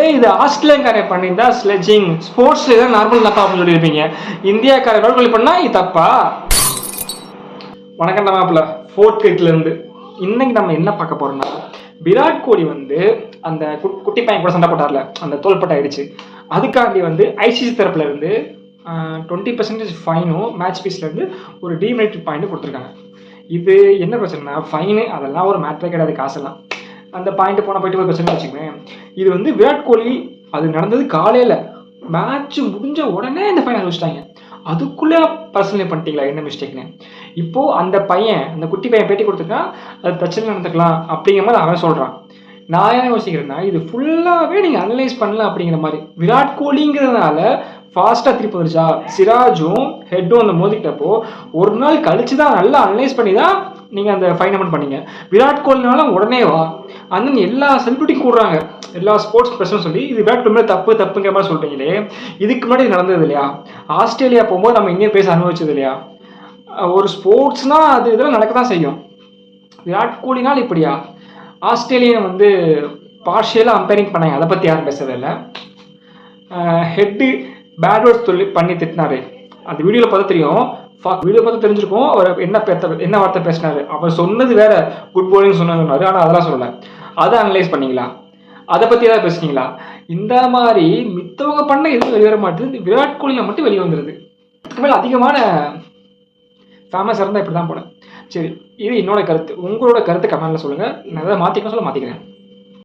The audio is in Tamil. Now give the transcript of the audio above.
இது ஆஸ்திரேலியாக்காரன் பண்ணியிருந்தா ஸ்லெட்ஜிங் ஸ்போர்ட்ஸ்ல தான் நார்மல் தப்பா அப்படின்னு சொல்லியிருப்பீங்க. இந்தியாக்காரன் விராட் கோலி பண்ணா இது தப்பா? வணக்கம் மாப்பிள்ள ஃபோர்த் கிரிக்கெட்ல இருந்து. இன்னைக்கு நம்ம என்ன பார்க்க போறோம்னா, விராட் கோலி வந்து அந்த குட்டி பையன் கூட சண்டை போட்டார்ல, அந்த தோள்பட்டை ஆயிடுச்சு. அதுக்காண்டி வந்து ஐசிசி தரப்புல இருந்து 20% ஃபைனும் மேட்ச் ஃபீஸ்ல இருந்து ஒரு டிமெரிட் பாயிண்ட் கொடுத்துருக்காங்க. இது என்ன பிரச்சனைனா, ஃபைனு அதெல்லாம் ஒரு மேட்டரே கிடையாது, காசெல்லாம் அந்த பாயிண்ட் போன போயிட்டு ஒரு பிரச்சனை வச்சுக்கோங்க. இது வந்து விராட் கோலி அது நடந்தது காலையில, மேட்ச் முடிஞ்ச உடனே இந்த ஃபைன் அறிவிச்சிட்டாங்க. அதுக்குள்ளே பர்சனலி பண்ணிட்டீங்களா, என்ன மிஸ்டேக்னு. இப்போ அந்த பையன், அந்த குட்டி பையன் பேட்டி கொடுத்துருக்கான், அது பிரச்சனை நடந்துக்கலாம் அப்படிங்கிற மாதிரி அவன் சொல்றான். நான் என்ன யோசிக்கிறேன்னா, இது ஃபுல்லாகவே நீங்கள் அனலைஸ் பண்ணல அப்படிங்கிற மாதிரி. விராட் கோலிங்கிறதுனால ஃபாஸ்ட்டாக திருப்பி வந்துருச்சா, சிராஜும் ஹெட்டும் அந்த மோதிக்கிட்டப்போ ஒரு நாள் கழிச்சு தான் நல்லா அனலைஸ் பண்ணி தான் நீங்கள் அந்த ஃபைன் அமௌண்ட் பண்ணீங்க. விராட் கோலினால உடனே வா அந்த எல்லா செலிபிரிட்டி கூடுறாங்க, எல்லா ஸ்போர்ட்ஸ் பர்சனும் சொல்லி இது விராட் கோலி தப்புங்கிற மாதிரி சொல்கிறீங்களே. இதுக்கு முன்னாடி நடந்தது இல்லையா, ஆஸ்திரேலியா போகும்போது நம்ம இந்தியா பேச அனுபவிச்சது இல்லையா. ஒரு ஸ்போர்ட்ஸ்னா அது இதெல்லாம் நடக்க தான் செய்யும். விராட் கோலினால் இப்படியா? ஆஸ்திரேலியன் வந்து பார்ஷியலாக அம்பைரிங் பண்ணாங்க, அதை பற்றி யாரும் பேசவே இல்லை. ஹெட்டு பேட் வேர்ட்ஸ் சொல்லி பண்ணி திட்டினாரு, அந்த வீடியோவில் பார்த்தா தெரியும், வீடியோ பார்த்து தெரிஞ்சிருக்கும் அவர் என்ன வார்த்தை பேசினாரு. அவர் சொன்னது வேற, குட் பவுலிங் சொன்னாரு, ஆனால் அதெல்லாம் சொல்லலை. அதை அனலைஸ் பண்ணீங்களா, அதை பற்றி ஏதாவது பேசுனீங்களா? இந்த மாதிரி மித்தவங்க பண்ண எதுவும் வெளிவர மாட்டேது, விராட் கோலியில் மட்டும் வெளியே வந்துடுது. இதுக்கு அதிகமான ஃபேமஸ் இருந்தால் இப்படி தான் போனேன். சரி, இது என்னோட கருத்து. உங்களோட கருத்து கமெண்ட்ல சொல்லுங்கள். நான் எதாவது மாற்றிக்கணும் சொல்ல மாற்றிக்கிறேன்.